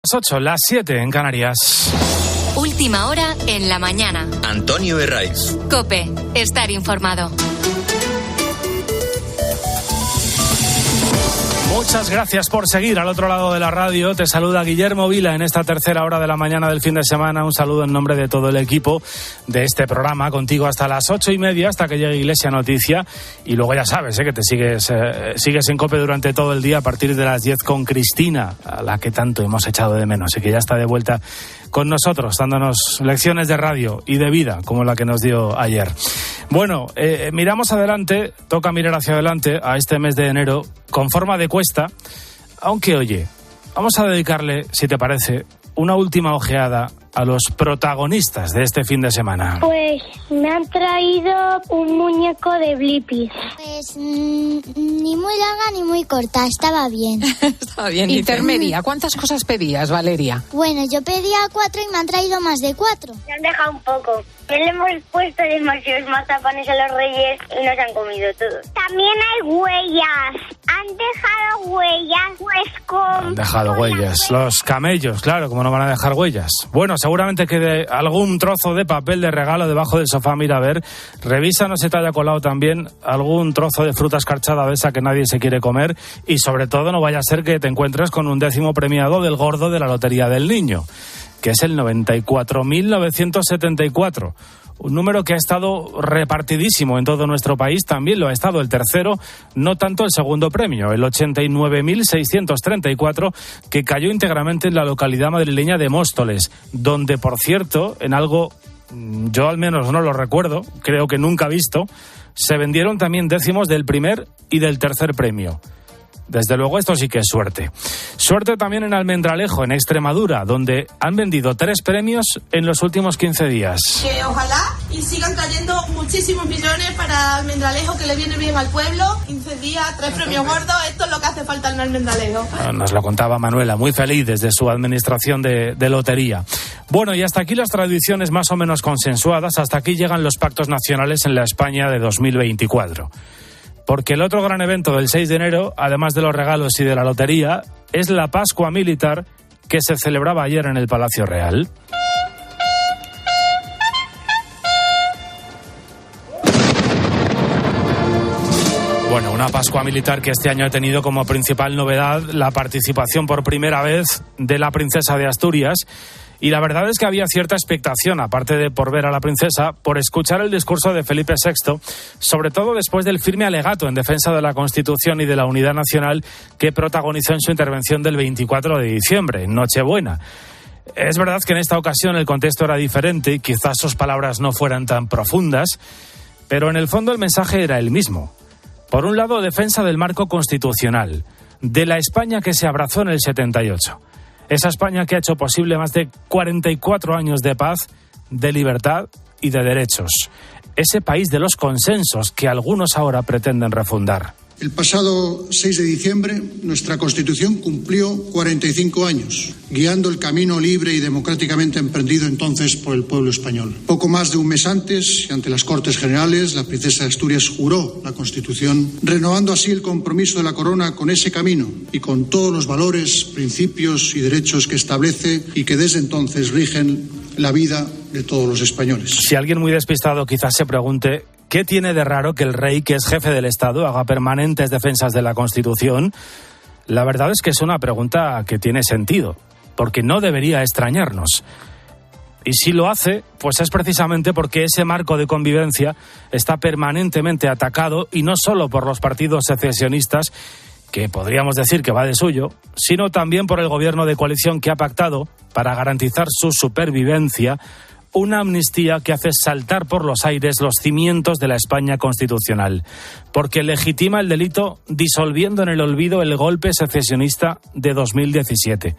Las 8, las 7 en Canarias. Última hora en la mañana. Antonio Herraiz. COPE. Estar informado. Muchas gracias por seguir al otro lado de la radio. Te saluda Guillermo Vila en esta tercera hora de la mañana del fin de semana. Un saludo en nombre de todo el equipo de este programa, contigo hasta las 8:30, hasta que llegue Iglesia Noticia. Y luego ya sabes que te sigues en COPE durante todo el día a partir de las 10 con Cristina, a la que tanto hemos echado de menos y que ya está de vuelta con nosotros, dándonos lecciones de radio y de vida, como la que nos dio ayer. Bueno, miramos adelante, toca mirar hacia adelante a este mes de enero con forma de cuesta, aunque oye, vamos a dedicarle, si te parece, una última ojeada a los protagonistas de este fin de semana. Pues me han traído un muñeco de Blippi. Pues ni muy larga ni muy corta, estaba bien. Estaba bien. Intermedia, ¿cuántas cosas pedías, Valeria? Bueno, yo pedía 4 y me han traído más de 4. Me han dejado un poco. Ya le hemos puesto demasiados mazapanes a los reyes y nos han comido todos. También hay huellas. Han dejado huellas, pues con... Han dejado huellas. Los camellos, claro, como no van a dejar huellas. Bueno, seguramente quede algún trozo de papel de regalo debajo del sofá. Mira, a ver, revisa, no se te haya colado también algún trozo de fruta escarchada de esa que nadie se quiere comer. Y sobre todo, no vaya a ser que te encuentres con un 10º premiado del gordo de la Lotería del Niño, que es el 94.974. Un número que ha estado repartidísimo en todo nuestro país. También lo ha estado el tercero, no tanto el segundo premio, el 89.634, que cayó íntegramente en la localidad madrileña de Móstoles, donde, por cierto, en algo, yo al menos no lo recuerdo, creo que nunca visto, se vendieron también décimos del primer y del tercer premio. Desde luego esto sí que es suerte. Suerte también en Almendralejo, en Extremadura, donde han vendido 3 premios en los últimos 15 días. Que ojalá y sigan cayendo muchísimos millones para Almendralejo, que le viene bien al pueblo. 15 días, 3 premios gordos, esto es lo que hace falta en Almendralejo. Nos lo contaba Manuela, muy feliz desde su administración de lotería. Bueno, y hasta aquí las tradiciones más o menos consensuadas, hasta aquí llegan los pactos nacionales en la España de 2024. Porque el otro gran evento del 6 de enero, además de los regalos y de la lotería, es la Pascua Militar que se celebraba ayer en el Palacio Real. Bueno, una Pascua Militar que este año ha tenido como principal novedad la participación por primera vez de la princesa de Asturias. Y la verdad es que había cierta expectación, aparte de por ver a la princesa, por escuchar el discurso de Felipe VI, sobre todo después del firme alegato en defensa de la Constitución y de la unidad nacional que protagonizó en su intervención del 24 de diciembre, en Nochebuena. Es verdad que en esta ocasión el contexto era diferente y quizás sus palabras no fueran tan profundas, pero en el fondo el mensaje era el mismo. Por un lado, defensa del marco constitucional, de la España que se abrazó en el 78. Esa España que ha hecho posible más de 44 años de paz, de libertad y de derechos. Ese país de los consensos que algunos ahora pretenden refundar. El pasado 6 de diciembre, nuestra Constitución cumplió 45 años, guiando el camino libre y democráticamente emprendido entonces por el pueblo español. Poco más de un mes antes, ante las Cortes Generales, la princesa de Asturias juró la Constitución, renovando así el compromiso de la corona con ese camino y con todos los valores, principios y derechos que establece y que desde entonces rigen la vida de todos los españoles. Si alguien muy despistado quizás se pregunte: ¿qué tiene de raro que el rey, que es jefe del Estado, haga permanentes defensas de la Constitución? La verdad es que es una pregunta que tiene sentido, porque no debería extrañarnos. Y si lo hace, pues es precisamente porque ese marco de convivencia está permanentemente atacado, y no solo por los partidos secesionistas, que podríamos decir que va de suyo, sino también por el gobierno de coalición que ha pactado, para garantizar su supervivencia, una amnistía que hace saltar por los aires los cimientos de la España constitucional, porque legitima el delito disolviendo en el olvido el golpe secesionista de 2017,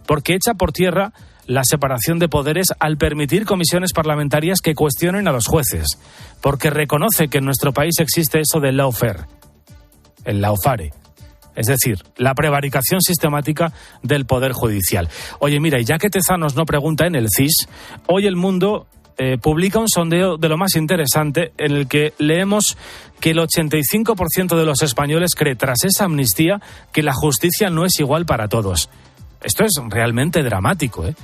porque echa por tierra la separación de poderes al permitir comisiones parlamentarias que cuestionen a los jueces, porque reconoce que en nuestro país existe eso del lawfare, el lawfare, es decir, la prevaricación sistemática del Poder Judicial. Oye, mira, y ya que Tezanos no pregunta en el CIS, hoy El Mundo publica un sondeo de lo más interesante en el que leemos que el 85% de los españoles cree, tras esa amnistía, que la justicia no es igual para todos. Esto es realmente dramático, ¿eh?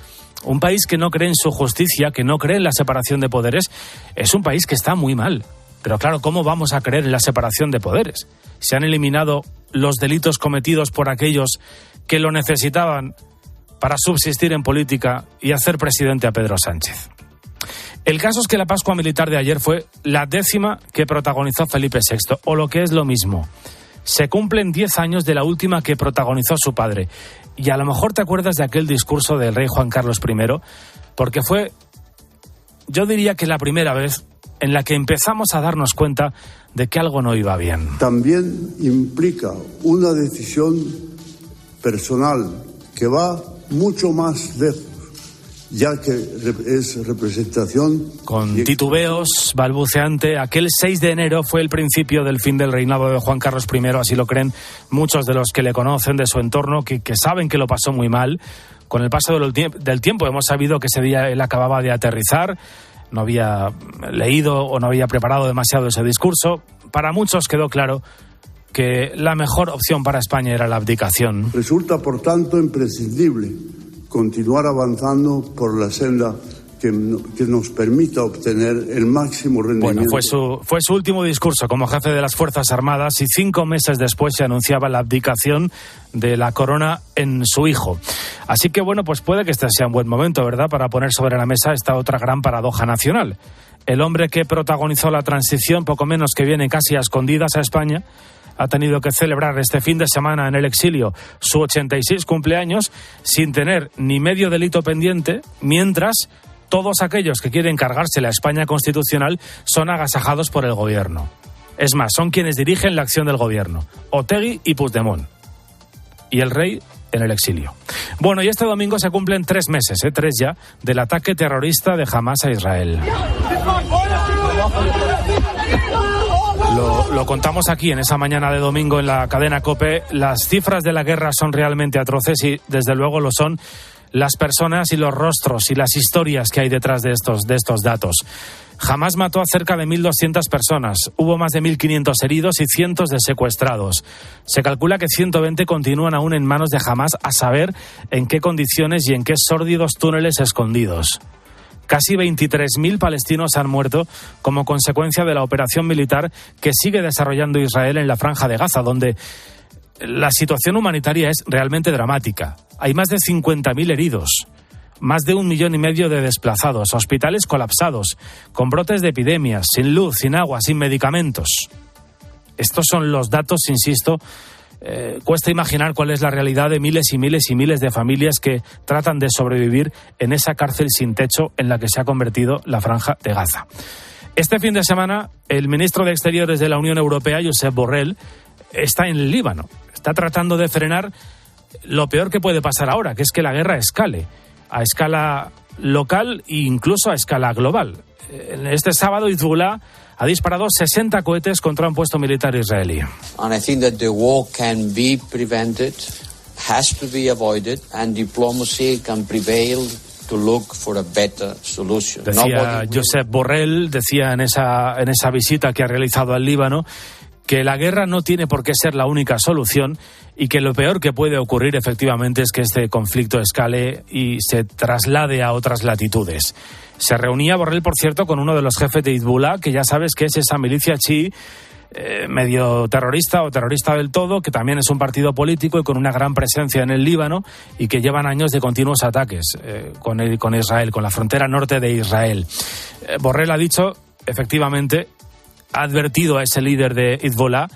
Un país que no cree en su justicia, que no cree en la separación de poderes, es un país que está muy mal. Pero claro, ¿cómo vamos a creer en la separación de poderes? Se han eliminado los delitos cometidos por aquellos que lo necesitaban para subsistir en política y hacer presidente a Pedro Sánchez. El caso es que la Pascua Militar de ayer fue la 10ª que protagonizó Felipe VI, o lo que es lo mismo. Se cumplen 10 años de la última que protagonizó su padre. Y a lo mejor te acuerdas de aquel discurso del rey Juan Carlos I, porque fue, yo diría que la primera vez en la que empezamos a darnos cuenta de que algo no iba bien. También implica una decisión personal que va mucho más lejos, ya que es representación... Con titubeos, balbuceante, aquel 6 de enero fue el principio del fin del reinado de Juan Carlos I, así lo creen muchos de los que le conocen, de su entorno, que saben que lo pasó muy mal. Con el paso del tiempo hemos sabido que ese día él acababa de aterrizar, no había leído o no había preparado demasiado ese discurso. Para muchos quedó claro que la mejor opción para España era la abdicación. Resulta, por tanto, imprescindible continuar avanzando por la senda que nos permita obtener el máximo rendimiento. Bueno, fue su último discurso como jefe de las Fuerzas Armadas y 5 meses después se anunciaba la abdicación de la corona en su hijo. Así que bueno, pues puede que este sea un buen momento, ¿verdad?, para poner sobre la mesa esta otra gran paradoja nacional. El hombre que protagonizó la transición, poco menos que viene casi a escondidas a España, ha tenido que celebrar este fin de semana en el exilio su 86 cumpleaños sin tener ni medio delito pendiente, mientras todos aquellos que quieren cargarse la España constitucional son agasajados por el gobierno. Es más, son quienes dirigen la acción del gobierno, Otegi y Puigdemont. Y el rey en el exilio. Bueno, y este domingo se cumplen 3 meses, 3 ya, del ataque terrorista de Hamás a Israel. Lo contamos aquí en esa mañana de domingo en la cadena COPE. Las cifras de la guerra son realmente atroces y desde luego lo son las personas y los rostros y las historias que hay detrás de estos datos. Hamás mató a cerca de 1.200 personas, hubo más de 1.500 heridos y cientos de secuestrados. Se calcula que 120 continúan aún en manos de Hamás, a saber en qué condiciones y en qué sórdidos túneles escondidos. Casi 23.000 palestinos han muerto como consecuencia de la operación militar que sigue desarrollando Israel en la Franja de Gaza, donde la situación humanitaria es realmente dramática. Hay más de 50.000 heridos, más de 1,5 millones de desplazados, hospitales colapsados, con brotes de epidemias, sin luz, sin agua, sin medicamentos. Estos son los datos, insisto. Cuesta imaginar cuál es la realidad de miles y miles y miles de familias que tratan de sobrevivir en esa cárcel sin techo en la que se ha convertido la Franja de Gaza. Este fin de semana, el ministro de Exteriores de la Unión Europea, Josep Borrell, está en el Líbano. Está tratando de frenar lo peor que puede pasar ahora, que es que la guerra escale, a escala local e incluso a escala global. Este sábado, Hezbollah ha disparado 60 cohetes contra un puesto militar israelí. And I think that the war can be prevented, has to be avoided, and diplomacy can prevail to look for a better solution. Decía Josep Borrell, decía en esa visita que ha realizado al Líbano, que la guerra no tiene por qué ser la única solución y que lo peor que puede ocurrir efectivamente es que este conflicto escale y se traslade a otras latitudes. Se reunía Borrell, por cierto, con uno de los jefes de Hezbollah, que ya sabes que es esa milicia chií, medio terrorista o terrorista del todo, que también es un partido político y con una gran presencia en el Líbano y que llevan años de continuos ataques con Israel, con la frontera norte de Israel. Borrell ha dicho, efectivamente, ha advertido a ese líder de Hezbollah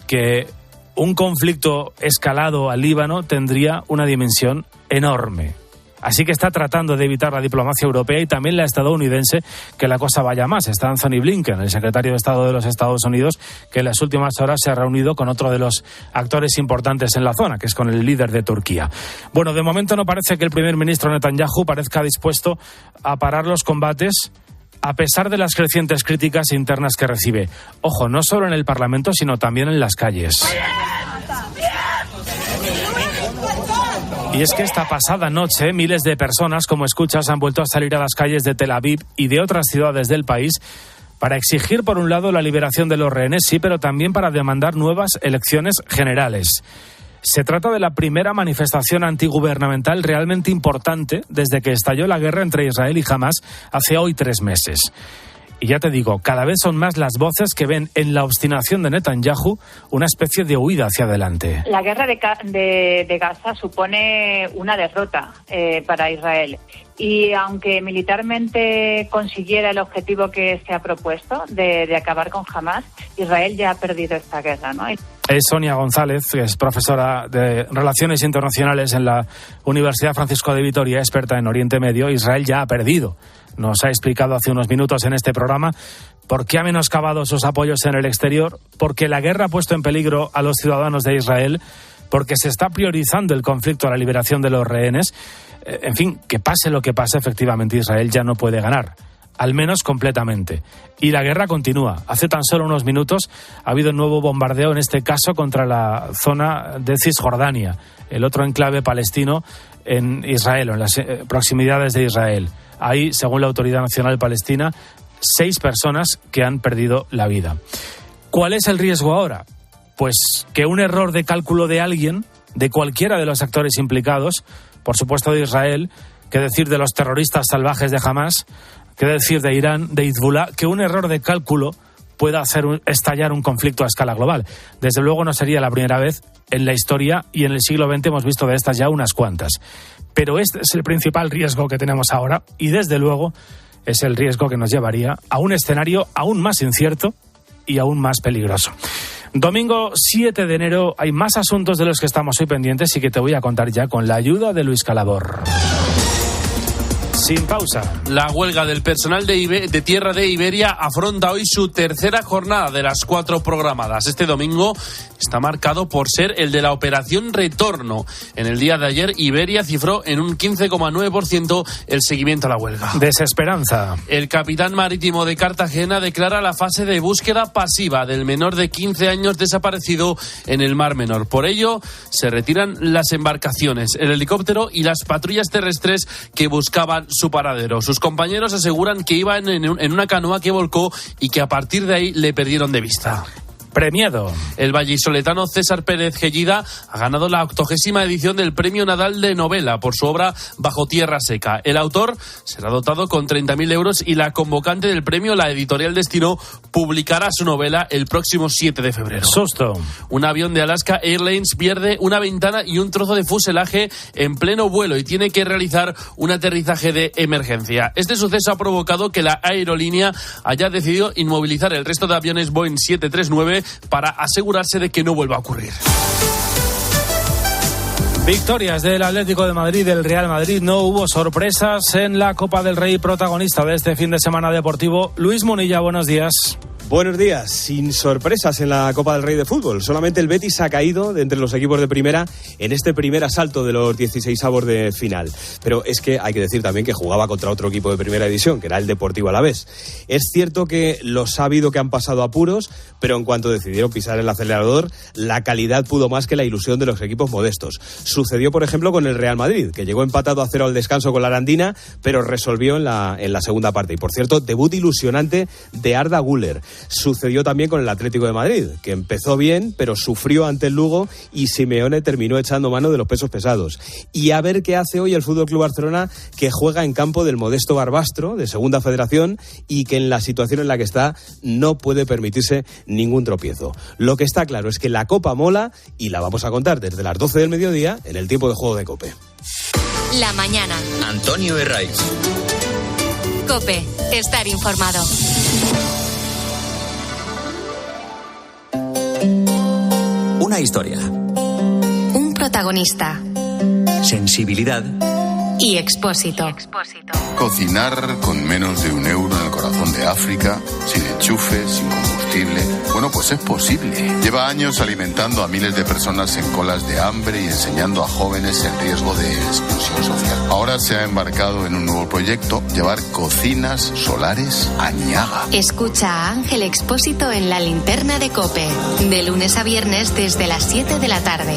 que un conflicto escalado al Líbano tendría una dimensión enorme. Así que está tratando de evitar la diplomacia europea y también la estadounidense que la cosa vaya más. Está Anthony Blinken, el secretario de Estado de los Estados Unidos, que en las últimas horas se ha reunido con otro de los actores importantes en la zona, que es con el líder de Turquía. Bueno, de momento no parece que el primer ministro Netanyahu parezca dispuesto a parar los combates, a pesar de las crecientes críticas internas que recibe. Ojo, no solo en el Parlamento, sino también en las calles. Y es que esta pasada noche miles de personas, como escuchas, han vuelto a salir a las calles de Tel Aviv y de otras ciudades del país para exigir, por un lado, la liberación de los rehenes, sí, pero también para demandar nuevas elecciones generales. Se trata de la primera manifestación antigubernamental realmente importante desde que estalló la guerra entre Israel y Hamás hace hoy 3 meses. Y ya te digo, cada vez son más las voces que ven en la obstinación de Netanyahu una especie de huida hacia adelante. La guerra de Gaza supone una derrota para Israel. Y aunque militarmente consiguiera el objetivo que se ha propuesto de acabar con Hamás, Israel ya ha perdido esta guerra, ¿no? Es Sonia González, que es profesora de Relaciones Internacionales en la Universidad Francisco de Vitoria, experta en Oriente Medio. Israel ya ha perdido. Nos ha explicado hace unos minutos en este programa por qué ha menoscabado sus apoyos en el exterior, porque la guerra ha puesto en peligro a los ciudadanos de Israel, porque se está priorizando el conflicto a la liberación de los rehenes. En fin, que pase lo que pase, efectivamente Israel ya no puede ganar, al menos completamente. Y la guerra continúa. Hace tan solo unos minutos ha habido un nuevo bombardeo, en este caso contra la zona de Cisjordania, el otro enclave palestino en Israel, en las proximidades de Israel. Hay, según la Autoridad Nacional Palestina, 6 personas que han perdido la vida. ¿Cuál es el riesgo ahora? Pues que un error de cálculo de alguien, de cualquiera de los actores implicados, por supuesto de Israel, qué decir de los terroristas salvajes de Hamás, qué decir de Irán, de Hezbollah, que un error de cálculo pueda hacer estallar un conflicto a escala global. Desde luego no sería la primera vez en la historia, y en el siglo XX hemos visto de estas ya unas cuantas. Pero este es el principal riesgo que tenemos ahora, y desde luego es el riesgo que nos llevaría a un escenario aún más incierto y aún más peligroso. Domingo 7 de enero hay más asuntos de los que estamos hoy pendientes y que te voy a contar ya con la ayuda de Luis Calabor. Sin pausa. La huelga del personal de tierra de Iberia afronta hoy su tercera jornada de las 4 programadas. Este domingo está marcado por ser el de la operación Retorno. En el día de ayer, Iberia cifró en un 15,9% el seguimiento a la huelga. Desesperanza. El capitán marítimo de Cartagena declara la fase de búsqueda pasiva del menor de 15 años desaparecido en el Mar Menor. Por ello, se retiran las embarcaciones, el helicóptero y las patrullas terrestres que buscaban su paradero. Sus compañeros aseguran que iban en una canoa que volcó y que a partir de ahí le perdieron de vista. Premiado. El vallisoletano César Pérez Gellida ha ganado la 80ª edición del Premio Nadal de Novela por su obra Bajo Tierra Seca. El autor será dotado con 30.000 euros y la convocante del premio, la editorial Destino, publicará su novela el próximo 7 de febrero. Susto. Un avión de Alaska Airlines pierde una ventana y un trozo de fuselaje en pleno vuelo y tiene que realizar un aterrizaje de emergencia. Este suceso ha provocado que la aerolínea haya decidido inmovilizar el resto de aviones Boeing 739 para asegurarse de que no vuelva a ocurrir. Victorias del Atlético de Madrid, del Real Madrid. No hubo sorpresas en la Copa del Rey, protagonista de este fin de semana deportivo. Luis Munilla, buenos días. Buenos días. Sin sorpresas en la Copa del Rey de fútbol. Solamente el Betis ha caído de entre los equipos de primera en este primer asalto de los 16avos de final. Pero es que hay que decir también que jugaba contra otro equipo de primera división, que era el Deportivo Alavés. Es cierto que los ha habido que han pasado apuros, pero en cuanto decidieron pisar el acelerador, la calidad pudo más que la ilusión de los equipos modestos. Sucedió, por ejemplo, con el Real Madrid, que llegó empatado a 0 al descanso con la Arandina, pero resolvió en la segunda parte. Y, por cierto, debut ilusionante de Arda Güler. Sucedió también con el Atlético de Madrid, que empezó bien, pero sufrió ante el Lugo y Simeone terminó echando mano de los pesos pesados. Y a ver qué hace hoy el FC Barcelona, que juega en campo del modesto Barbastro, de Segunda Federación, y que en la situación en la que está no puede permitirse ningún tropiezo. Lo que está claro es que la Copa mola y la vamos a contar desde las 12 del mediodía en el tiempo de juego de COPE. La mañana. Antonio Herraiz. COPE. Estar informado. Una historia. Un protagonista. Sensibilidad. Y Expósito. Cocinar con menos de €1 en el corazón de África, sin enchufe, sin combustible. Bueno, pues es posible. Lleva años alimentando a miles de personas en colas de hambre y enseñando a jóvenes el riesgo de exclusión social. Ahora se ha embarcado en un nuevo proyecto, llevar cocinas solares a Niaga. Escucha a Ángel Expósito en La Linterna de COPE, de lunes a viernes desde las 7 de la tarde.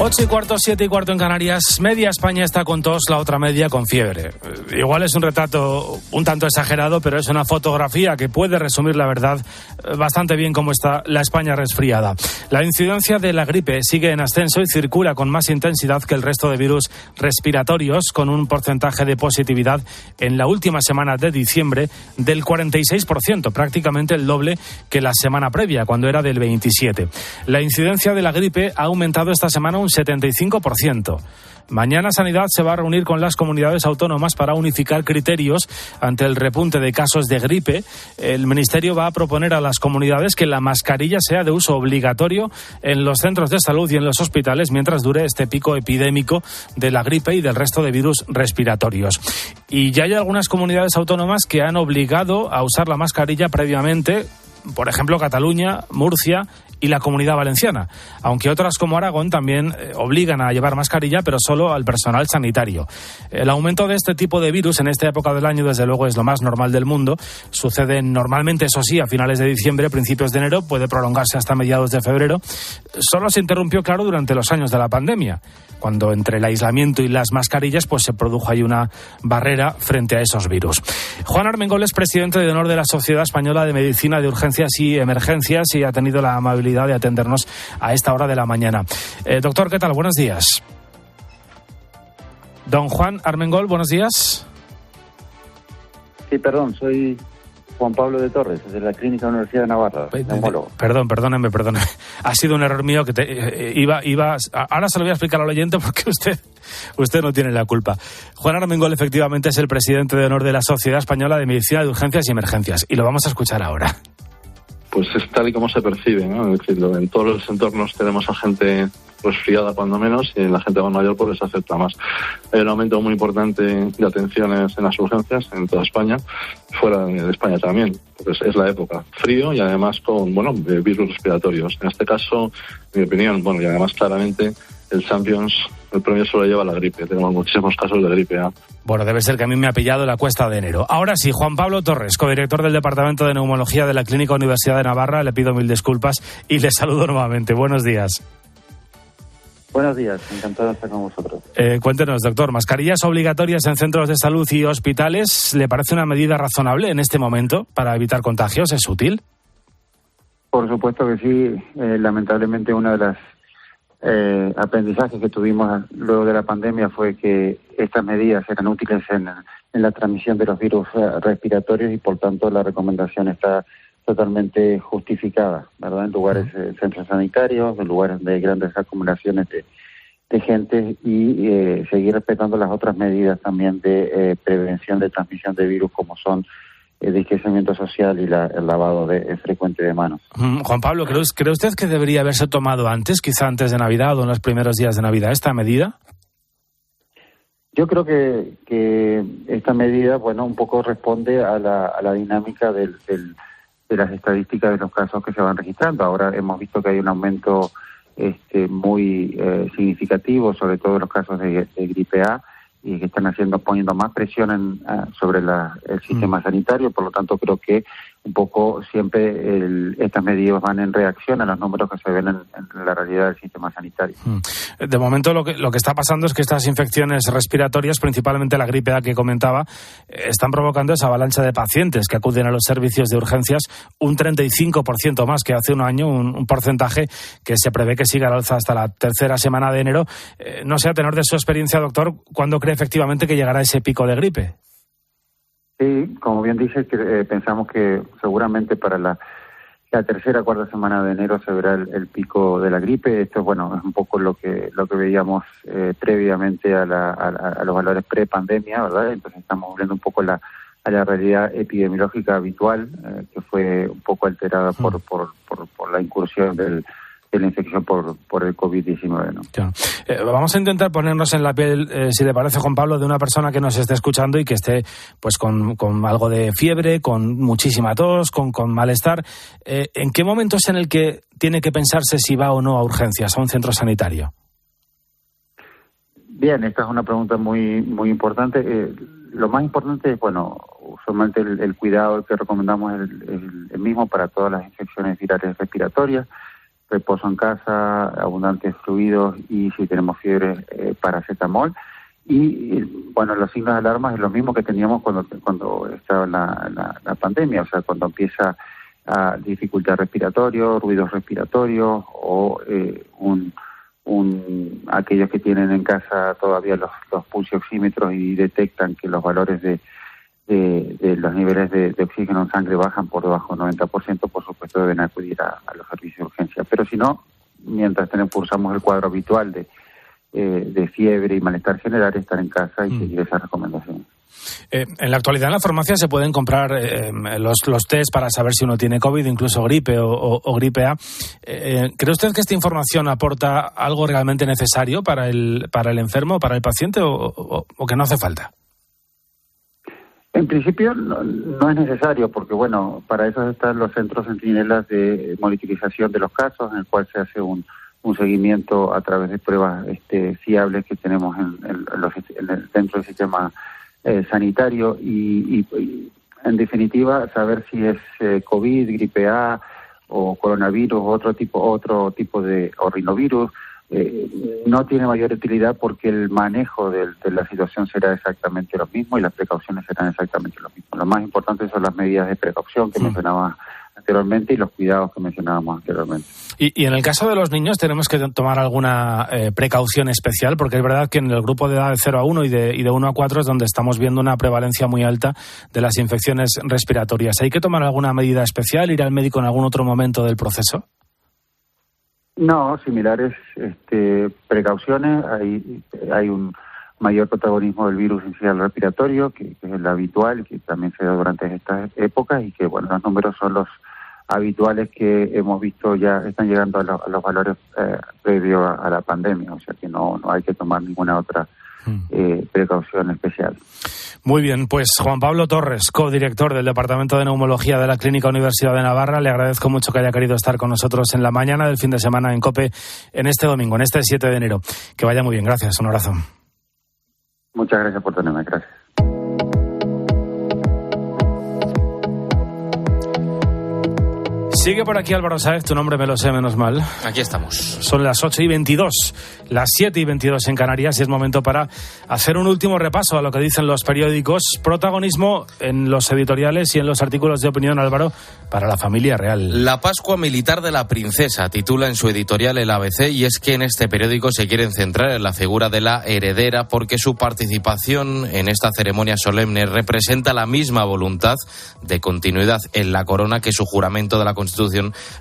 8:15, 7:15 en Canarias. Media España está con tos, la otra media con fiebre. Igual es un retrato un tanto exagerado, pero es una fotografía que puede resumir la verdad bastante bien cómo está la España resfriada. La incidencia de la gripe sigue en ascenso y circula con más intensidad que el resto de virus respiratorios, con un porcentaje de positividad en la última semana de diciembre del 46%, prácticamente el doble que la semana previa, cuando era del 27%. La incidencia de la gripe ha aumentado esta semana un 75%. Mañana Sanidad se va a reunir con las comunidades autónomas para unificar criterios ante el repunte de casos de gripe. El Ministerio va a proponer a las comunidades que la mascarilla sea de uso obligatorio en los centros de salud y en los hospitales mientras dure este pico epidémico de la gripe y del resto de virus respiratorios. Y ya hay algunas comunidades autónomas que han obligado a usar la mascarilla previamente, por ejemplo Cataluña, Murcia y la Comunidad Valenciana, aunque otras como Aragón también obligan a llevar mascarilla, pero solo al personal sanitario. El aumento de este tipo de virus en esta época del año, desde luego, es lo más normal del mundo. Sucede normalmente, eso sí, a finales de diciembre, principios de enero, puede prolongarse hasta mediados de febrero. Solo se interrumpió, claro, durante los años de la pandemia, cuando entre el aislamiento y las mascarillas pues se produjo ahí una barrera frente a esos virus. Juan Armengol es presidente de honor de la Sociedad Española de Medicina de Urgencias y Emergencias y ha tenido la amabilidad de atendernos a esta hora de la mañana. Doctor, ¿qué tal? Buenos días. Don Juan Armengol, buenos días. Sí, perdón, soy Juan Pablo de Torres, de la Clínica Universidad de Navarra. Perdóneme. Ha sido un error mío que ahora se lo voy a explicar al oyente porque usted no tiene la culpa. Juan Armengol efectivamente es el presidente de honor de la Sociedad Española de Medicina de Urgencias y Emergencias y lo vamos a escuchar ahora. Pues es tal y como se percibe, ¿no? Es decir, en todos los entornos tenemos a gente resfriada cuando menos y en la gente más mayor pues les afecta más. Hay un aumento muy importante de atenciones en las urgencias en toda España, fuera de España también, porque es la época. Frío y además con, virus respiratorios. En este caso, en mi opinión, y además claramente el Champions, el premio se lo lleva la gripe. Tenemos muchísimos casos de gripe A. Bueno, debe ser que a mí me ha pillado la cuesta de enero. Ahora sí, Juan Pablo Torres, codirector del Departamento de Neumología de la Clínica Universidad de Navarra. Le pido mil disculpas y le saludo nuevamente. Buenos días. Buenos días, encantado de estar con vosotros. Cuéntenos, doctor, ¿mascarillas obligatorias en centros de salud y hospitales le parece una medida razonable en este momento para evitar contagios? ¿Es útil? Por supuesto que sí. Lamentablemente una de las aprendizajes que tuvimos luego de la pandemia fue que estas medidas eran útiles en la transmisión de los virus respiratorios y por tanto la recomendación está totalmente justificada, ¿verdad? En lugares, centros sanitarios, en lugares de grandes acumulaciones de gente y seguir respetando las otras medidas también de prevención de transmisión de virus como son el distanciamiento social y el lavado frecuente de manos. Juan Pablo, ¿cree usted que debería haberse tomado antes, quizá antes de Navidad o en los primeros días de Navidad, esta medida? Yo creo que esta medida, un poco responde a la dinámica de las estadísticas de los casos que se van registrando. Ahora hemos visto que hay un aumento muy significativo, sobre todo en los casos de gripe A, y que están poniendo más presión sobre el sistema sanitario. Por lo tanto, creo que un poco siempre estas medidas van en reacción a los números que se ven en la realidad del sistema sanitario. De momento lo que está pasando es que estas infecciones respiratorias, principalmente la gripe A que comentaba, están provocando esa avalancha de pacientes que acuden a los servicios de urgencias, un 35% más que hace un año, un porcentaje que se prevé que siga al alza hasta la tercera semana de enero. No sé, a tenor de su experiencia, doctor, ¿cuándo cree efectivamente que llegará ese pico de gripe? Sí, como bien dice, pensamos que seguramente para la tercera o cuarta semana de enero se verá el pico de la gripe. Esto es un poco lo que veíamos previamente a los valores pre-pandemia, ¿verdad? Entonces estamos volviendo un poco a la realidad epidemiológica habitual, que fue un poco alterada por la incursión de la infección por el COVID-19, ¿no? Claro. Vamos a intentar ponernos en la piel, si le parece, Juan Pablo, de una persona que nos esté escuchando y que esté con algo de fiebre, con muchísima tos, con malestar. ¿En qué momento es en el que tiene que pensarse si va o no a urgencias, a un centro sanitario? Bien, esta es una pregunta muy muy importante. Lo más importante es, usualmente el cuidado que recomendamos es el mismo para todas las infecciones virales respiratorias. reposo en casa, abundantes fluidos y si tenemos fiebre, paracetamol. Y bueno, los signos de alarma es lo mismo que teníamos cuando estaba la pandemia, o sea, cuando empieza dificultad respiratoria, ruidos respiratorios o aquellos que tienen en casa todavía los pulsioxímetros y detectan que los valores de los niveles de oxígeno en sangre bajan por debajo del 90%, por supuesto deben acudir a los servicios de urgencia. Pero si no, mientras cursamos el cuadro habitual de fiebre y malestar general, estar en casa y seguir esas recomendaciones. En la actualidad en la farmacia se pueden comprar los test para saber si uno tiene COVID, incluso gripe o gripe A. ¿Cree usted que esta información aporta algo realmente necesario para el enfermo, para el paciente, o que no hace falta? En principio no es necesario, porque bueno, para eso están los centros centinelas de monitorización de los casos, en el cual se hace un seguimiento a través de pruebas fiables que tenemos dentro del sistema sanitario y en definitiva saber si es COVID, gripe A o coronavirus o otro tipo de rinovirus no tiene mayor utilidad, porque el manejo de la situación será exactamente lo mismo y las precauciones serán exactamente lo mismo. Lo más importante son las medidas de precaución que mencionaba anteriormente y los cuidados que mencionábamos anteriormente. Y en el caso de los niños, ¿tenemos que tomar alguna precaución especial? Porque es verdad que en el grupo de edad de 0 a 1 y de 1 a 4 es donde estamos viendo una prevalencia muy alta de las infecciones respiratorias. ¿Hay que tomar alguna medida especial, ir al médico en algún otro momento del proceso? No, similares precauciones. Hay un mayor protagonismo del virus incisional respiratorio, que es el habitual, que también se da durante estas épocas, y que bueno, los números son los habituales que hemos visto ya están llegando a los valores previos a la pandemia, o sea que no hay que tomar ninguna otra precaución especial. Muy bien, pues Juan Pablo Torres, codirector del Departamento de Neumología de la Clínica Universidad de Navarra, le agradezco mucho que haya querido estar con nosotros en la mañana del fin de semana en COPE en este domingo, en este 7 de enero. Que vaya muy bien, gracias, un abrazo. Muchas gracias por tenerme, gracias. Sigue por aquí Álvaro Sáez, tu nombre me lo sé, menos mal. Aquí estamos. Son las 8:22, las 7:22 en Canarias, y es momento para hacer un último repaso a lo que dicen los periódicos. Protagonismo en los editoriales y en los artículos de opinión, Álvaro, para la familia real. La Pascua militar de la princesa, titula en su editorial el ABC, y es que en este periódico se quieren centrar en la figura de la heredera, porque su participación en esta ceremonia solemne representa la misma voluntad de continuidad en la corona que su juramento de la Constitución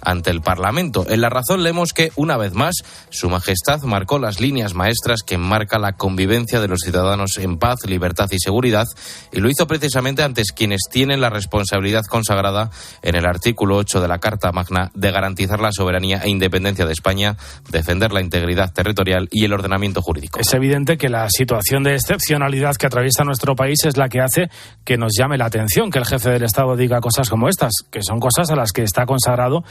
ante el Parlamento. En La Razón leemos que, una vez más, Su Majestad marcó las líneas maestras que enmarca la convivencia de los ciudadanos en paz, libertad y seguridad, y lo hizo precisamente ante quienes tienen la responsabilidad consagrada en el artículo 8 de la Carta Magna de garantizar la soberanía e independencia de España, defender la integridad territorial y el ordenamiento jurídico. Es evidente que la situación de excepcionalidad que atraviesa nuestro país es la que hace que nos llame la atención que el jefe del Estado diga cosas como estas, que son cosas a las que está consagrado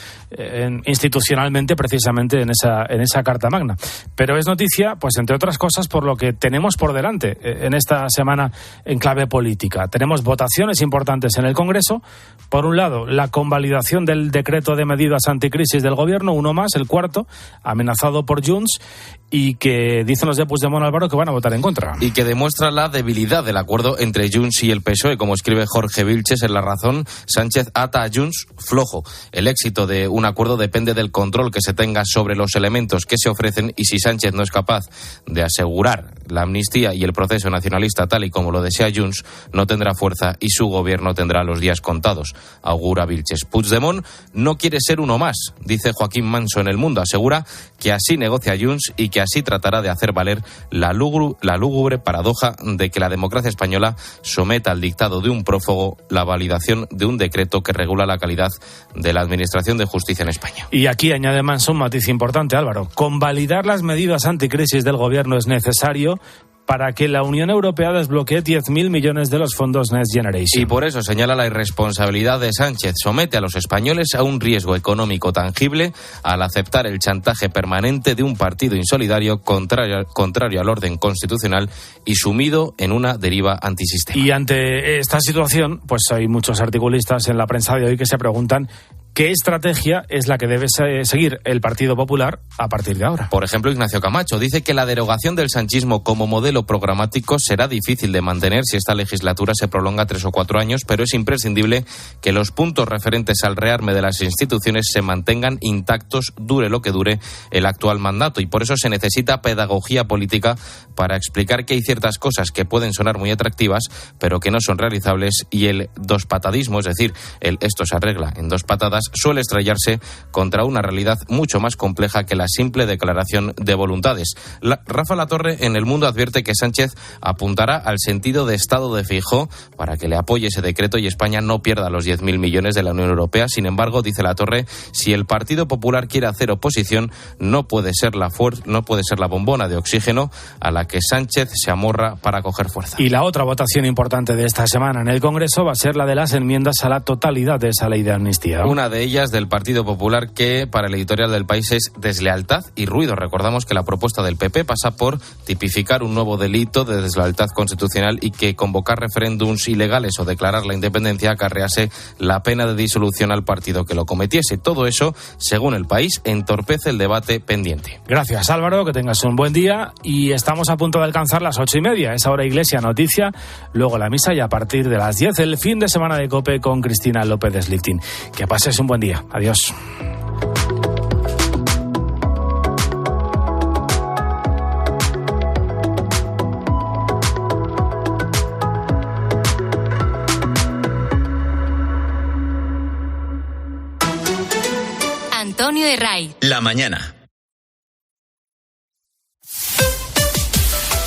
institucionalmente precisamente en esa Carta Magna. Pero es noticia, pues entre otras cosas, por lo que tenemos por delante en esta semana en clave política. Tenemos votaciones importantes en el Congreso. Por un lado, la convalidación del decreto de medidas anticrisis del Gobierno, uno más, el cuarto, amenazado por Junts, y que dicen los de Puigdemont, Álvaro, que van a votar en contra. Y que demuestra la debilidad del acuerdo entre Junts y el PSOE. Como escribe Jorge Vilches en La Razón, Sánchez ata a Junts flojo. El éxito de un acuerdo depende del control que se tenga sobre los elementos que se ofrecen, y si Sánchez no es capaz de asegurar la amnistía y el proceso nacionalista tal y como lo desea Junts, no tendrá fuerza y su gobierno tendrá los días contados, augura Vilches. Puigdemont no quiere ser uno más, dice Joaquín Manso en El Mundo. Asegura que así negocia Junts y que así tratará de hacer valer la lúgubre paradoja de que la democracia española someta al dictado de un prófugo la validación de un decreto que regula la calidad de la Administración de Justicia en España. Y aquí añade Manso un matiz importante, Álvaro. Convalidar las medidas anticrisis del Gobierno es necesario para que la Unión Europea desbloquee 10.000 millones de los fondos Next Generation. Y por eso señala la irresponsabilidad de Sánchez. Somete a los españoles a un riesgo económico tangible al aceptar el chantaje permanente de un partido insolidario contrario al orden constitucional y sumido en una deriva antisistema. Y ante esta situación, pues hay muchos articulistas en la prensa de hoy que se preguntan ¿qué estrategia es la que debe seguir el Partido Popular a partir de ahora? Por ejemplo, Ignacio Camacho dice que la derogación del sanchismo como modelo programático será difícil de mantener si esta legislatura se prolonga 3 o 4 años, pero es imprescindible que los puntos referentes al rearme de las instituciones se mantengan intactos, dure lo que dure el actual mandato, y por eso se necesita pedagogía política para explicar que hay ciertas cosas que pueden sonar muy atractivas, pero que no son realizables, y el dospatadismo, es decir, el esto se arregla en 2 patadas, suele estrellarse contra una realidad mucho más compleja que la simple declaración de voluntades. Rafa Latorre en El Mundo advierte que Sánchez apuntará al sentido de estado de Feijóo para que le apoye ese decreto y España no pierda los 10.000 millones de la Unión Europea. Sin embargo, dice Latorre, si el Partido Popular quiere hacer oposición, no puede ser la bombona de oxígeno a la que Sánchez se amorra para coger fuerza. Y la otra votación importante de esta semana en el Congreso va a ser la de las enmiendas a la totalidad de esa ley de amnistía. Una de ellas del Partido Popular que para el editorial del País es deslealtad y ruido. Recordamos que la propuesta del PP pasa por tipificar un nuevo delito de deslealtad constitucional y que convocar referéndums ilegales o declarar la independencia acarrease la pena de disolución al partido que lo cometiese. Todo eso, según el País, entorpece el debate pendiente. Gracias, Álvaro, que tengas un buen día, y estamos a punto de alcanzar las 8:30. Es ahora Iglesia Noticia, luego la misa y a partir de las 10 el fin de semana de COPE con Cristina López de Slifting. Que pases un buen día. Adiós. Antonio Herray. La mañana.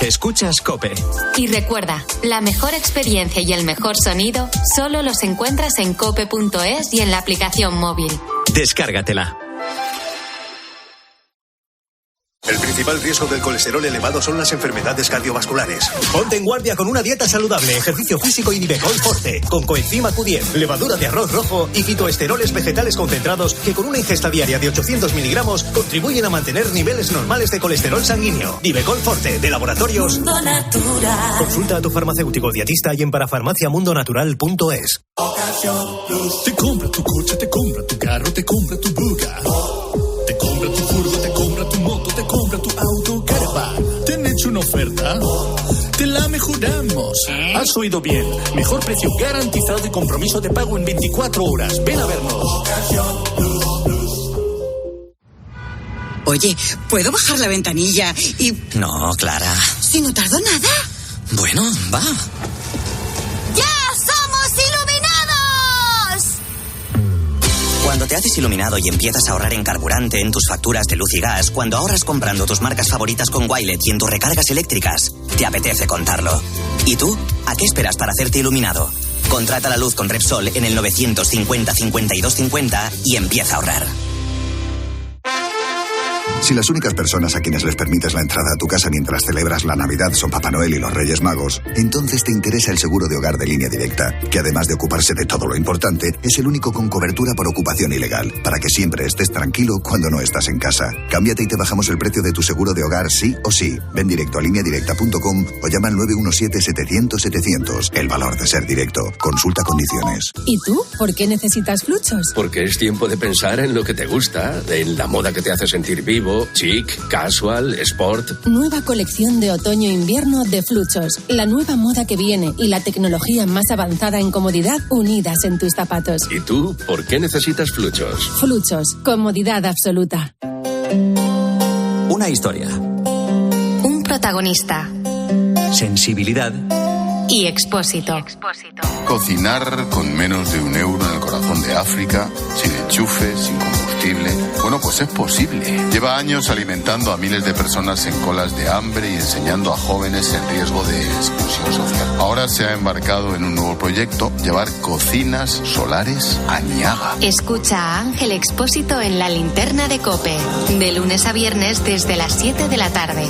Escuchas COPE. Y recuerda, la mejor experiencia y el mejor sonido solo los encuentras en cope.es y en la aplicación móvil. Descárgatela. El principal riesgo del colesterol elevado son las enfermedades cardiovasculares. Ponte en guardia con una dieta saludable, ejercicio físico y Divecol Forte, con coenzima Q10, levadura de arroz rojo y fitoesteroles vegetales concentrados que con una ingesta diaria de 800 miligramos contribuyen a mantener niveles normales de colesterol sanguíneo. Divecol Forte, de Laboratorios Mundo Natural. Consulta a tu farmacéutico dietista y en parafarmaciamundonatural.es. Te compra tu coche, te compra tu carro, te compra tu buga. Te compra tu furgo, te compra tu moto, te compra tu auto, caravan. ¿Te han hecho una oferta? Te la mejoramos. Has oído bien. Mejor precio garantizado y compromiso de pago en 24 horas. Ven a vernos. Oye, ¿puedo bajar la ventanilla y...? No, Clara. ¿Si no tardo nada? Bueno, va. ¡Ya somos iluminados! Cuando te haces iluminado y empiezas a ahorrar en carburante, en tus facturas de luz y gas, cuando ahorras comprando tus marcas favoritas con Wilet y en tus recargas eléctricas, te apetece contarlo. ¿Y tú? ¿A qué esperas para hacerte iluminado? Contrata la luz con Repsol en el 950 52 50 y empieza a ahorrar. Si las únicas personas a quienes les permites la entrada a tu casa mientras celebras la Navidad son Papá Noel y los Reyes Magos, entonces te interesa el seguro de hogar de Línea Directa, que además de ocuparse de todo lo importante, es el único con cobertura por ocupación ilegal, para que siempre estés tranquilo cuando no estás en casa. Cámbiate y te bajamos el precio de tu seguro de hogar sí o sí. Ven directo a lineadirecta.com o llama al 917-700-700. El valor de ser directo. Consulta condiciones. ¿Y tú? ¿Por qué necesitas Fluchos? Porque es tiempo de pensar en lo que te gusta, en la moda que te hace sentir vivo, chic, casual, sport. Nueva colección de otoño-invierno de Fluchos. La nueva moda que viene y la tecnología más avanzada en comodidad unidas en tus zapatos. ¿Y tú? ¿Por qué necesitas Fluchos? Fluchos. Comodidad absoluta. Una historia. Un protagonista. Sensibilidad. Y Expósito. Cocinar con menos de €1 en el corazón de África, sin enchufe, sin combustible. Bueno, pues es posible. Lleva años alimentando a miles de personas en colas de hambre y enseñando a jóvenes en riesgo de exclusión social. Ahora se ha embarcado en un nuevo proyecto, llevar cocinas solares a Niaga. Escucha a Ángel Expósito en La Linterna de COPE, de lunes a viernes desde las 7 de la tarde.